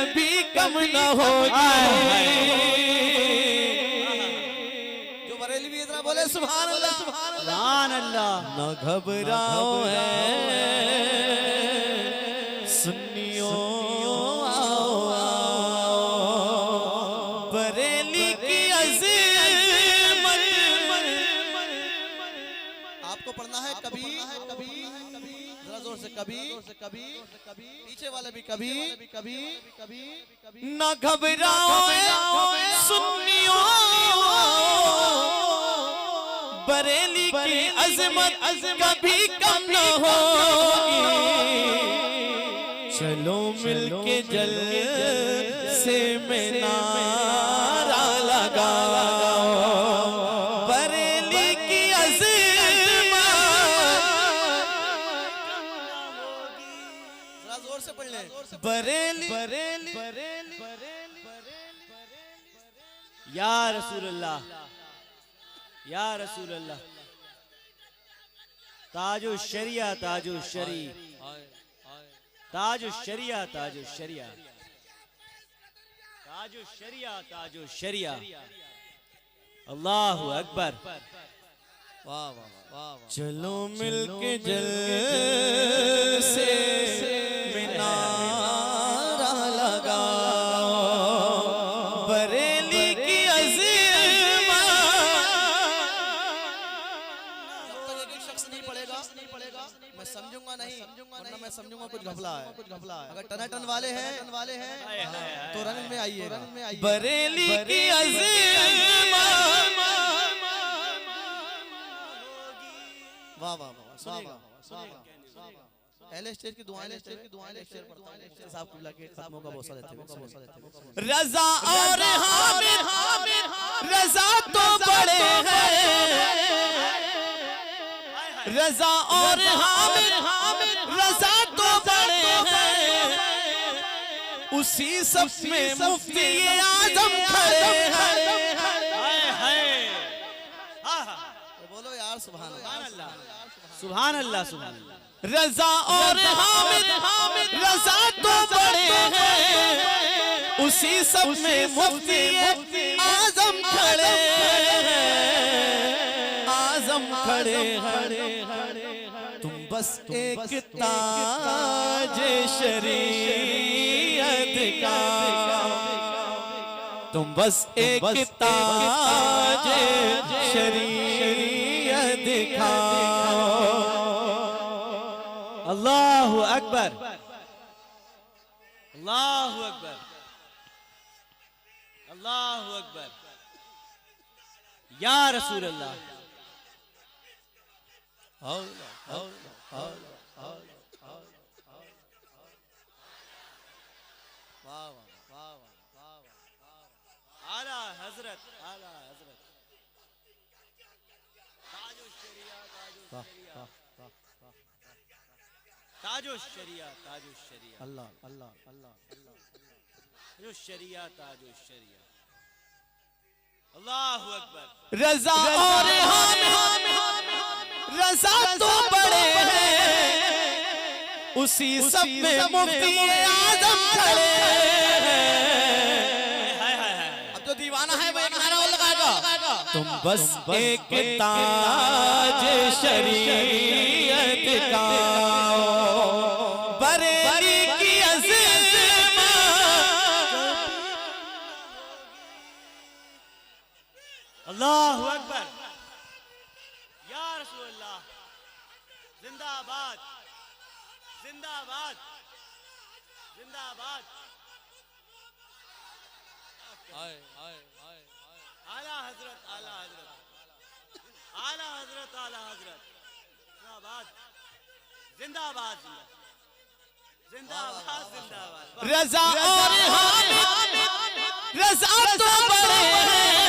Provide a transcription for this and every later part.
कभी कम न होगी। जो बरेली भी इतना बोले सुभान अल्लाह सुभान अल्लाह। न घबराओ है सुन्नियों आओ बरेली की अज़ीमत। आपको पढ़ना है कभी जरा जोर से कभी पीछे वाले भी कभी न घबराओ सुन्नियों बरेली की अज़मत कभी कम न होगी। चलो मिलके जल से में नारा लगाओ बरेली की अज़मत। जोर से पढ़ ले बरेली बरेली या रसूल अल्लाह या रसूल अल्लाह। ताजो शरिया ताजो शरी ताजो शरिया ताजो शरिया ताजो शरिया ताजो शरिया। अल्लाहु अकबर। वाह वाह वाह। चलो मिलके जल से मिनारा लगाओ बरेली की मैं समझूंगा नहीं वरना मैं समझूंगा कुछ घपला है। अगर टनाटन वाले हैं तो रंग में आइए बरेली की अज़ीमत। वाह वाह वाह सुनिएगा पहले स्टेज की दुआएं शेर पढ़ता हूं साहब कुल्ला के खत्मों का बोसा देते रज़ा और हामिद रज़ा तो बड़े हैं रज़ा और हामिद रज़ा तो बड़े हैं उसी सब में मुफ्ती आज़म खड़े हैं। बोलो यार सुभान अल्लाह सुभान अल्लाह सुभान अल्लाह। रज़ा और हामिद रज़ा तो बड़े हैं उसी सब में मुफ्ती आज़म खड़े हैं आज़म खड़े हैं। तुम बस एक ताज शरीयत का तुम बस एक ताज शरीयत दिखाओ। अल्लाहु अकबर अल्लाहु अकबर अल्लाहु अकबर या रसूल अल्लाह। आला हजरत ताजो शरिया ताजो शरिया अल्लाह अल्लाह अल्लाह ताजो शरिया ताजो शरिया। अल्लाहु अकबर। रज़ा और हामिद रज़ा तो बड़े हैं उसी सब में मुफ्ती आज़म खड़े हैं। अब जो दीवाना है वो एक नारा और लगाएगा तुम बस एक ताज शरीयत का बरेली की अज़ीमत। अल्लाहु अकबर या रसूल अल्लाह। जिंदाबाद जिंदाबाद जिंदाबाद। आला हजरत आला हजरत आला हजरत आला हजरत। जिंदाबाद जिंदाबाद जिंदाबाद। रज़ा और हामिद रज़ा तो बड़े हैं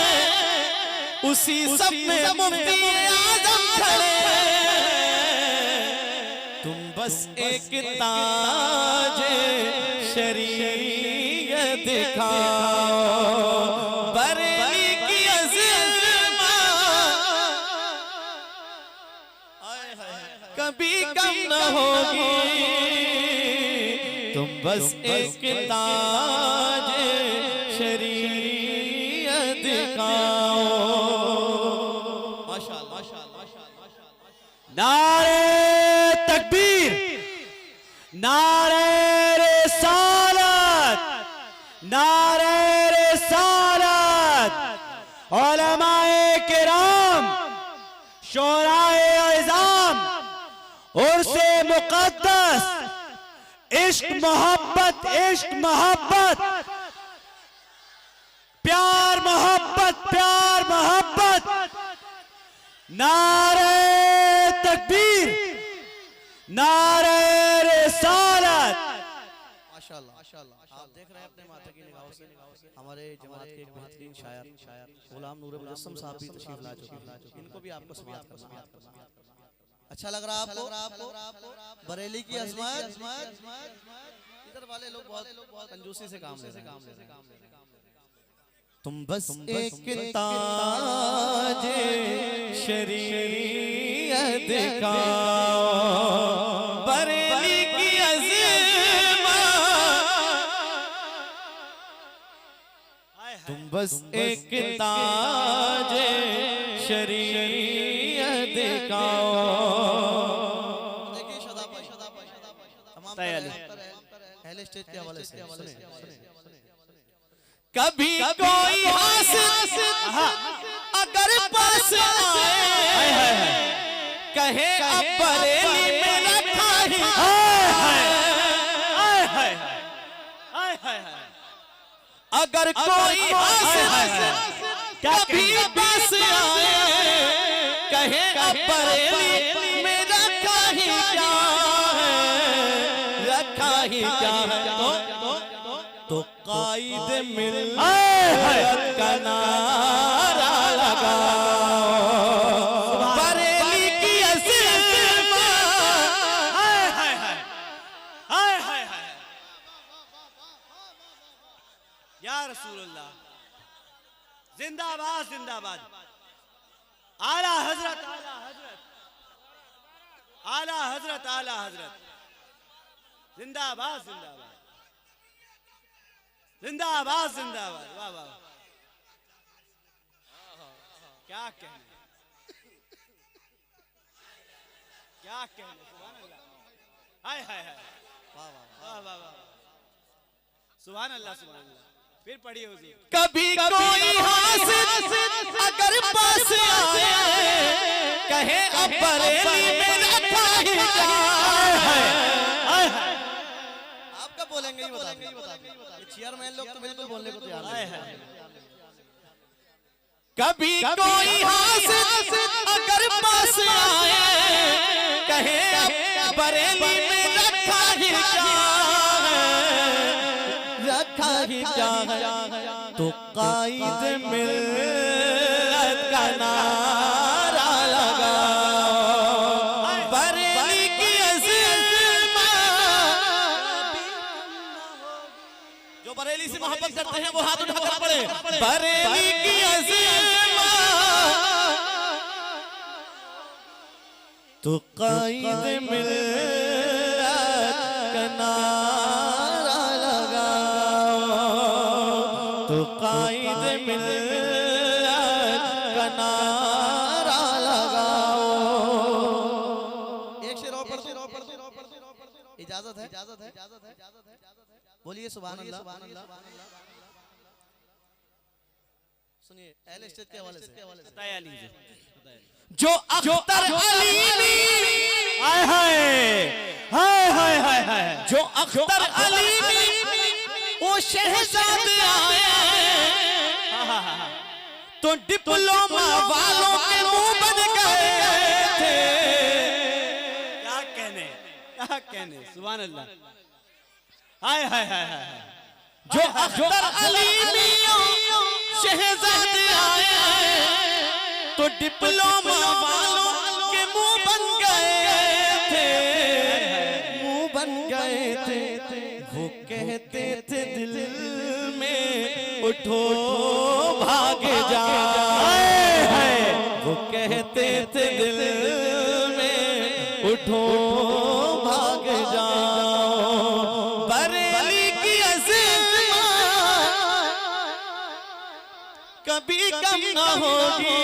उसी सब में मुफ्ती आज़म खड़े हैं। तुम बस एक ताज शरीयत दिखाओ बरेली की अज़ीमत। कभी कम न होगी तुम बस एक ताज शरीयत दिखाओ। माशाअल्लाह माशाअल्लाह। नारे तकबीर, नारे रिसालत, नारे रिसालत। उलमाए किराम, शोराए इज़ाम, उर्से मुक़द्दस, इश्क मोहब्बत, इश्क मोहब्बत, प्यार मोहब्बत, प्यार मोहब्बत। नारे तकबीर, नारे रिसालत। माशाअल्लाह माशाअल्लाह। आप देख रहे हैं अपने माता की निगाहों से हमारे जमात के एक बेहतरीन शायर गुलाम नूर मुजस्सम साहब भी तशरीफ ला चुके हैं। इनको भी आपको समाअत करना है। अच्छा लग रहा है आपको? बरेली की अज़मत। इधर वाले लोग बहुत कंजूसी से काम ले रहे हैं। तुम बस एक ताज शरीयत दिखाओ, बरेली की अज़मत। तुम बस एक ताज शरीयत दिखाओ। देखिए शदाबाई तमाम पहले स्टेज के हवाले से सुने। कभी कोई हासिल अगर पास आए, कहे अब बरेली में रखा ही। अगर कोई हासिल कभी पास आए, कहे अब बरेली में रखा ही क्या है, रखा ही क्या है। तो कायद मिल्लत का नारा लगाओ, बरेली की अज़मत। या रसूलुल्लाह, जिंदाबाद जिंदाबाद। आला हजरत, आला हजरत, आला हजरत, आला हजरत। जिंदाबाद जिंदाबाद, जिंदाबाद जिंदाबाद। वाह वाह, क्या कहने, क्या कहने। सुभान अल्लाह, हाय हाय हाय, वाह वाह वाह वाह वाह। सुभान अल्लाह, सुभान अल्लाह। फिर पढ़िए हुजूर। कभी कोई हासिल अगर पास आए, कहे अब बरेली में रखा ही क्या है। आप क्या बोलेंगे ये बता दीजिए। चेयरमैन लोग तो बिल्कुल बोलने को तैयार नहीं है। कभी कोई हासिल अगर पास आए, कहे अब बरेली में रखा ही क्या है, रखा ही क्या है। तो कायद मिल्लत का नारा लगाओ, बरेली की अज़मत। जो बरेली से मोहब्बत करते हैं वो हाथ उठाकर पढ़े, बरेली की अज़मत। तो कायद मिल्लत का नारा लगाओ, तो कायद मिल्लत का नारा लगाओ। एक शेर और पढ़ दो। इजाजत है? बोलिए सुभान अल्लाह। सुनिए अहले स्टेज के हवाले से। जो अख्तर अली, हाय हाय हाय हाय हाय हाय। जो अख्तर अली वो शहजादे आए, तो डिप्लोमा वालों के मुंह बन गए थे। क्या कहने, क्या कहने। सुभान अल्लाह, हाय हाय हाय हाय। जो अख्तर अली शहजादे आए, तो डिप्लोमा वालों के मुंह बन गए थे, मुंह बन गए थे। वो कहते थे दिल में उठो भाग जाओ, वो कहते थे दिल में उठो भाग जाओ। पर कभी कम न होगी।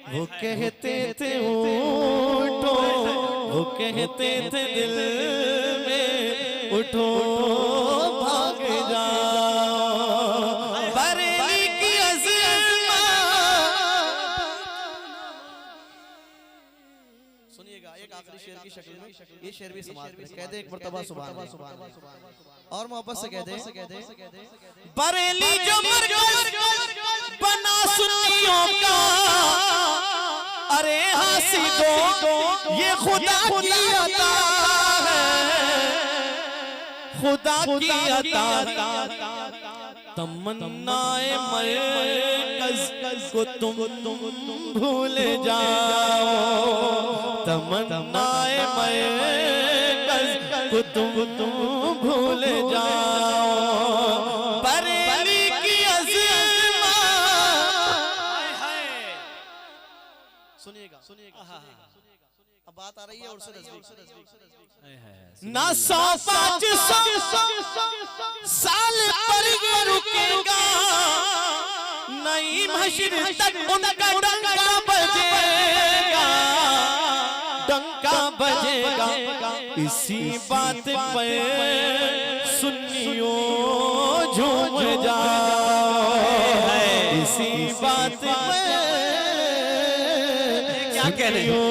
वो कहते थे उठो, वो कहते थे दिल में उठो भाग जाओ, बरेली की अज़मत। सुनिएगा एक आखिरी शेर की शक्ल में, ये शेर भी समाज में कहते एक मर्तबा सुभान अल्लाह और मोहब्बत से कहते बरेली जो मरकज़ बना सुन्नियों का, अरे हासिदो ये खुदा की अता है, खुदा की अता। तमन्नाए मरकज़ को तुम भूल जाओ, तमन्नाए मरकज़ को तुम भूल जाओ, बरेली की अज़मत। सुनिएगा अब बात आ रही है और ना 100-500 साल पर ये रुकेगा, नई महशर तक उनका डंका बजेगा, डंका बजेगा। इसी बात पे सुन्नियों झूम जाओ, इसी बात पे क्या कह रहे हो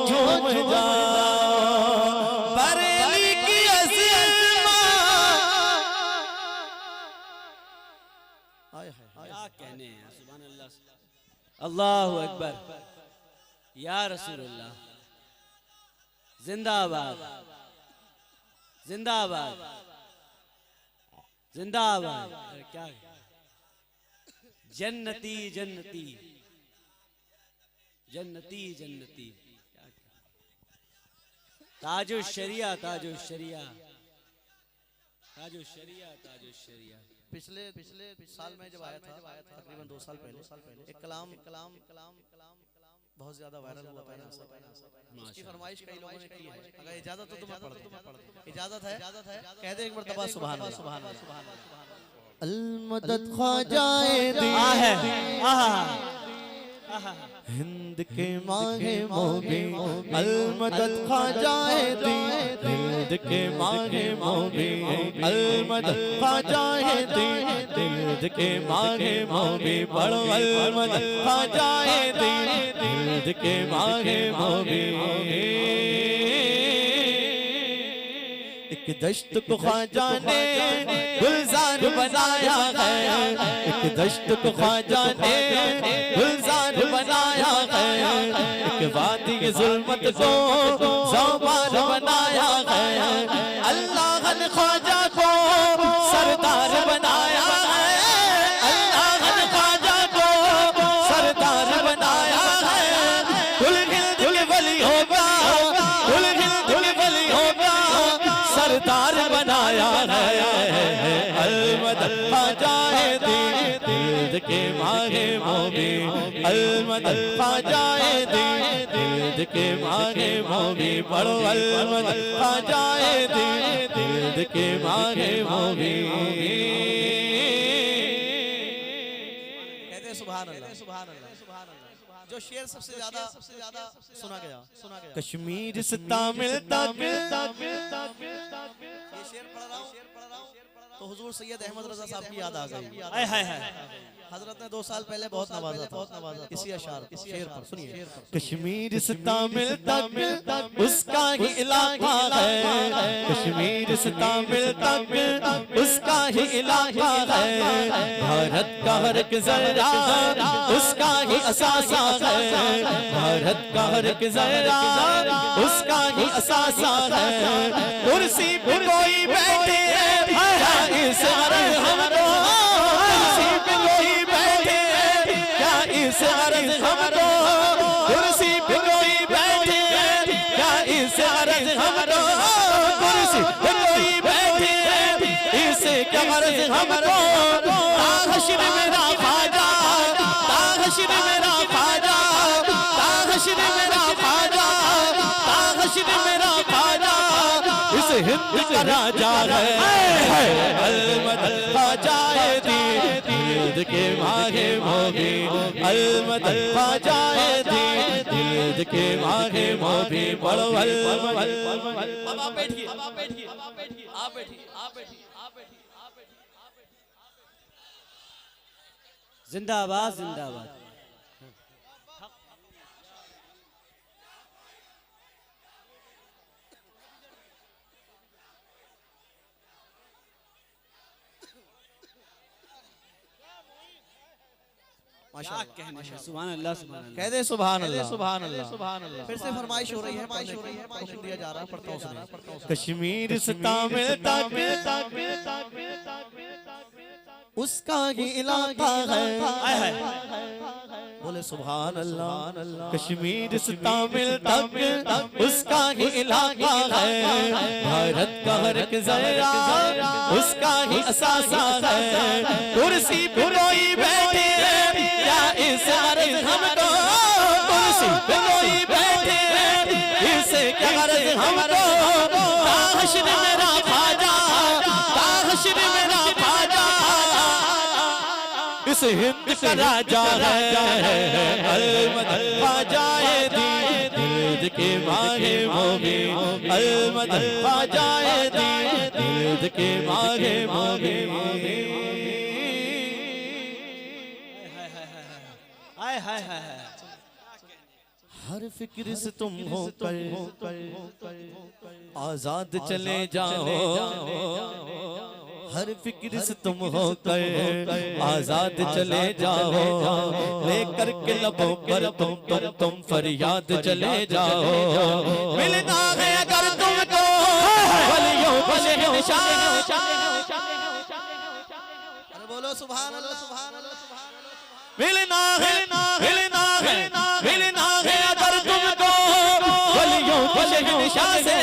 झूम जाओ, बरेली की अज़मत। क्या कहने हैं, सुभान अल्लाह, अल्लाहु अकबर, या रसूलुल्लाह, जिंदाबाद जिंदाबाद जिंदाबाद। क्या जन्नती जन्नती जन्नती जन्नती, ताजो शरिया ताजो शरिया ताजो शरिया ताजो शरिया। पिछले साल में जब आया था तकरीबन 2 साल पहले एक कलाम बहुत ज्यादा वायरल हुआ था, उसकी फरमाइश कई लोगों ने की है, अगर इजाजत हो तो मैं पढ़ दूं। इजाजत है कहते एक मर्तबा सुभान अल्लाह सुभान अल्लाह। अल मदद ख्वाजाए दिया है हिंद के मांगे मोगे, अल मदद ख्वाजाए दिया हिंद के मांगे मोगे, अल मदद ख्वाजाए दिया हिंद के मांगे मोगे, पढ़ो अल मदद ख्वाजाए दिया हिंद के मांगे मोगे। एक दश्त को ख्वाजा ने गुलजार बनाया है, एक दश्त को ख्वाजा ने गुलजार बनाया है, एक वादी की जुल्मत को ज़ौबान बनाया है, अल्लाह ने ख्वाजा को सरदार बनाया है, अल्लाह ने ख्वाजा को सरदार बनाया है, कुल हिंद के वली होगा, कुल हिंद के वली होगा, सरदार बनाया है, अल मदद ख्वाजाए दिल के मांगे मोगे, अल मदद ख्वाजाए दिल के मांगे मोगे, पढ़ो अल मदद ख्वाजाए दिल के मांगे मोगे। कहते सुभान अल्लाह सुभान अल्लाह। जो शेर सबसे ज्यादा सुना गया कश्मीर से तामिल तक, ये शेर पढ़ रहा हूँ तो हुजूर सैयद अहमद रजा साहब की याद आ गई। हजरत ने 2 साल पहले बहुत नवाजा था इसी अशार शेर पर, सुनिए। कश्मीर से तामिल तक उसका ही इलाका है, कश्मीर से तामिल तक उसका ही इलाका है, भारत का हर एक जरा उसका ही असासा है, भारत का हर एक जरा उसका ही असासा है, कुर्सी पे कोई बैठे इस अर्ज़ हमको, कुर्सी पे कोई बैठे क्या इस अर्ज़ हमको, कुर्सी पे कोई बैठे क्या इस अर्ज़ हमको, कुर्सी पे कोई बैठे इसे क्या अर्ज़ हमको, ताहशिर मेरा ख्वाजा, ताहशिर मेरा ख्वाजा, ताहशिर मेरा ख्वाजा, ताहशिर मेरा ख्वाजा, इस हिंद का राजा है, अल मदद ख्वाजाए माहे मोबी अलमदद ख्वाजाए दिल के माहे मोबी बड़ो अलमदद। अब आप बैठिए, अब आप बैठिए, अब आप बैठिए, आप बैठिए, आप बैठिए, आप बैठिए, आप बैठिए। जिंदाबाद जिंदाबाद। माशाअल्लाह, सुभान अल्लाह सुभान अल्लाह। कह दे सुभान अल्लाह, सुभान अल्लाह, सुभान अल्लाह। फिर से फरमाइश हो रही है, फरमाइश हो रही है, हुक्म दिया जा रहा है, पढ़ता हूं सुनिए। कश्मीर से तामिल तक उसका ही इलाका है। बोले सुभान अल्लाह। कश्मीर से तामिल तक उसका ही इलाका है। भारत का हर एक ज़रा उसका ही असासा है। कुर्सी पे कोई बैठे या इसे गर्ज हमको, कुर्सी पे कोई बैठे इसे क्या गर्ज हमको। ताहशर मेरा ख्वाजा, ताहशर मेरा ख्वाजा, इस हिंद का राजा है। अलमदद ख्वाजाए दिल के माहे मोबी अलमदद ख्वाजाए दिल के माहे मोबी। हाय हाय हाय हाय। हर फिक्र से तुम हो कर आजाद चले जाओ। हर फिक्र से तुम हो कर आजाद चले जाओ। लेकर के लबों पर तुम फरियाद चले जाओ। मिलना है अगर तुमको वलियों वलियों शाह। अरे बोलो सुभान अल्लाह, सुभान अल्लाह, सुभान अल्लाह। मिलना है, मिलना है, मिलना है अगर तुमको वलियों वलियों शाह से।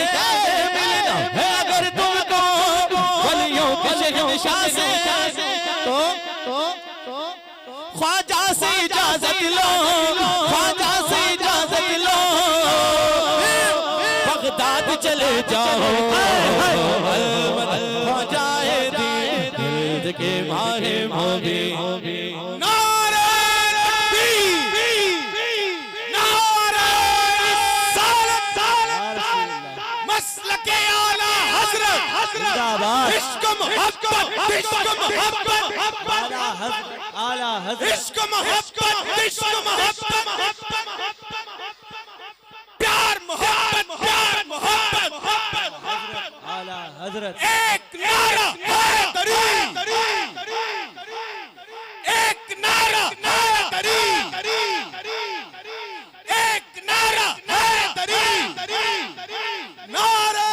मिलना है अगर तुमको वलियों वलियों शाह से। तो ख्वाजा से इजाजत लो, ख्वाजा से इजाजत लो। बगदाद चले जाओ। ख्वाजाए दिल के माहे मोबी। इश्क मोहब्बत, इश्क मोहब्बत, आला हज़रत, इश्क मोहब्बत, इश्क मोहब्बत, प्यार मोहब्बत, प्यार मोहब्बत। आला हज़रत। एक नारा हैदरी, एक नारा हैदरी, एक नारा हैदरी, नारा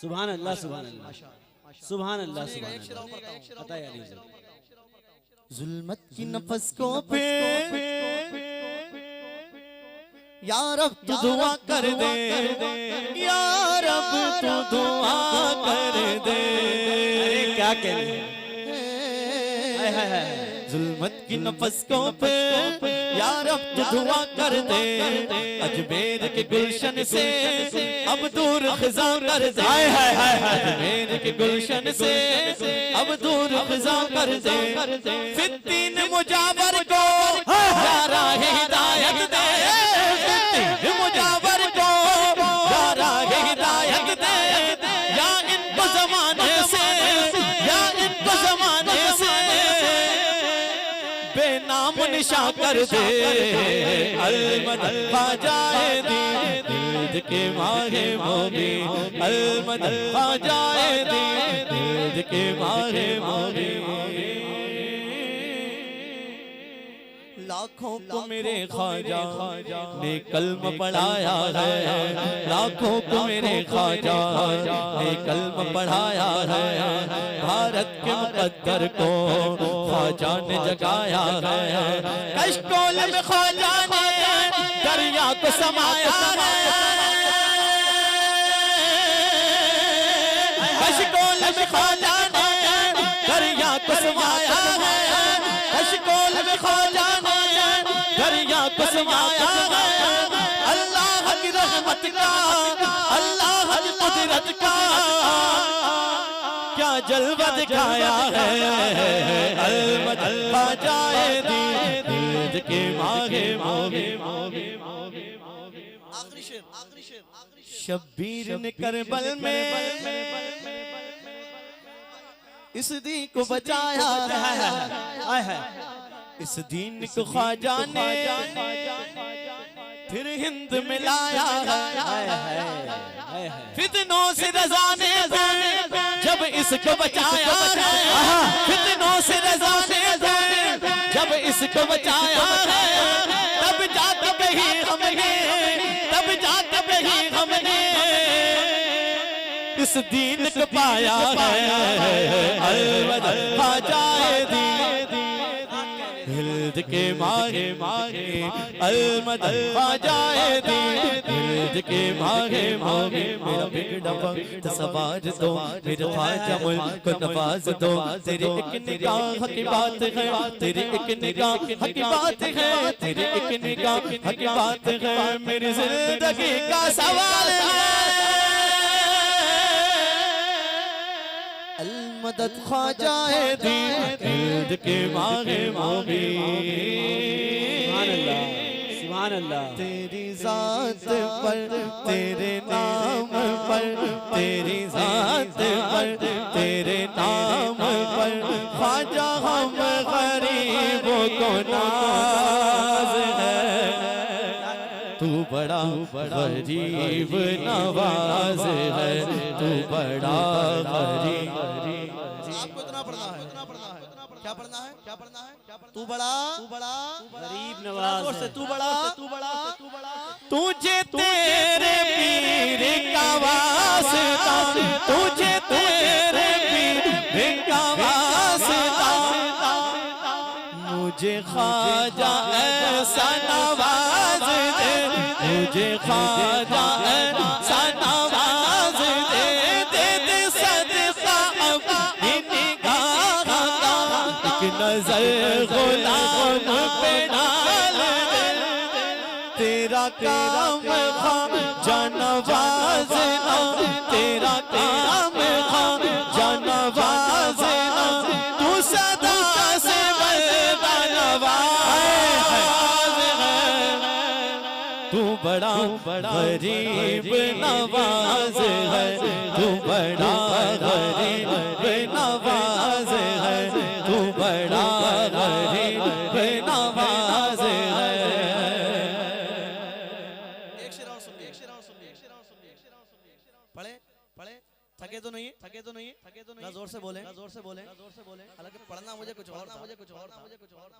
सुभान अल्लाह सुभान अल्लाह सुभान अल्लाह सुभान अल्लाह। पता है अली जुल्मत की नफस को पे या रब तू दुआ कर दे, या रब तू दुआ कर दे। क्या कहने जुल्मत की नफस को पे या रब तू दुआ कर दे। अजमेर के गुलशन से अब दूर खिजा कर दे। अजमेर के गुलशन से अब दूर खिजा कर दे। फित्तीन मुजावर को या राह हिदायत दे। फित्तीन मुजावर को या राह हिदायत दे। या इनको जमाने से, या इनको जमाने से बेनाम निशा कर दे। अलमदद ख्वाजाए दिल के माहे मोबी अलमदद ख्वाजाए दिल के माहे मोबी। लाखों को मेरे ख्वाजा ने कल्म पढ़ाया है। लाखों को मेरे ख्वाजा ने कल्म पढ़ाया है। भारत के मुकद्दर को ख्वाजा ने जगाया है। कश्कोल में ख्वाजा ने दरिया को समाया है। कश्कोल में ख्वाजा ने दरिया को समाया है। कश्कोल में ख्वाजा ने दरिया को समाया है। अल्लाह की रहमत का, अल्लाह की कुदरत का क्या जलवा दिखाया है, अलमद ख्वाजाए दीद के मागे मोगे मोगे मोगे। आखिरी शेर, आखिरी शेर, शब्बीर ने करबल में इस दीन को बचाया है, इस दीन को ख्वाजा ने फिर हिंद में लाया है। फितनों से रज़ा ने जब इसको बचाया है, फितनों से रज़ा ने जब इसको बचाया है, तब जाके कहीं हमने, तब जाके कहीं हमने इस दीन को पाया है। अलमद ख्वाजाए दीद के मागे मागे, अलमद ख्वाजाए दीद के मागे मागे। मेरा बिगड़ा वक्त सवार दो, मेरे ख्वाजा मुल्क को नवाज दो। तेरी एक निगाह की बात है, तेरी एक निगाह की बात है, तेरी एक निगाह की बात है। मेरी जिंदगी का सवाल है, अलमदद ख्वाजाए दीद के मागे मागे। सुभान अल्लाह। तेरी जात पर, तेरे नाम पर, तेरी जात पर, तेरे नाम पर ख्वाजा हम गरीबों को नाज है। तू बड़ा गरीब नवाज है, तू बड़ा गरीब। आपको इतना पढ़ना है, क्या पढ़ना है, क्या पढ़ना है? तू बड़ा गरीब नवाज है। तू बड़ा तुझे तेरे पीर का वास्ता, तुझे तेरे पीर का वास्ता, मुझे ख्वाजा ऐसा नवाज दे, मुझे ख्वाजा ऐसा नवाज दे, दे दे सदका अपनी निगाह का, एक नजर गुलाम पे डाल दे। तेरा काम ख्वाजा नवाज़ना, तेरा काम ख्वाजा नवाज़ना, तू सदा से बंदा नवाज़ है। तू बड़ा गरीब नवाज है, तू बड़ा गरीब नवाज है, तू बड़ा गरीब नवाज है। एक शेर और सुनिए, एक शेर और सुनिए, एक शेर और सुनिए, एक शेर और सुनिए। पढ़े पढ़े, थके तो नहीं, थके तो नहीं, थके तो नहीं। जोर से बोले, जोर से बोले, जोर से बोले। हालांकि पढ़ना मुझे कुछ और, मुझे कुछ और, मुझे कुछ और।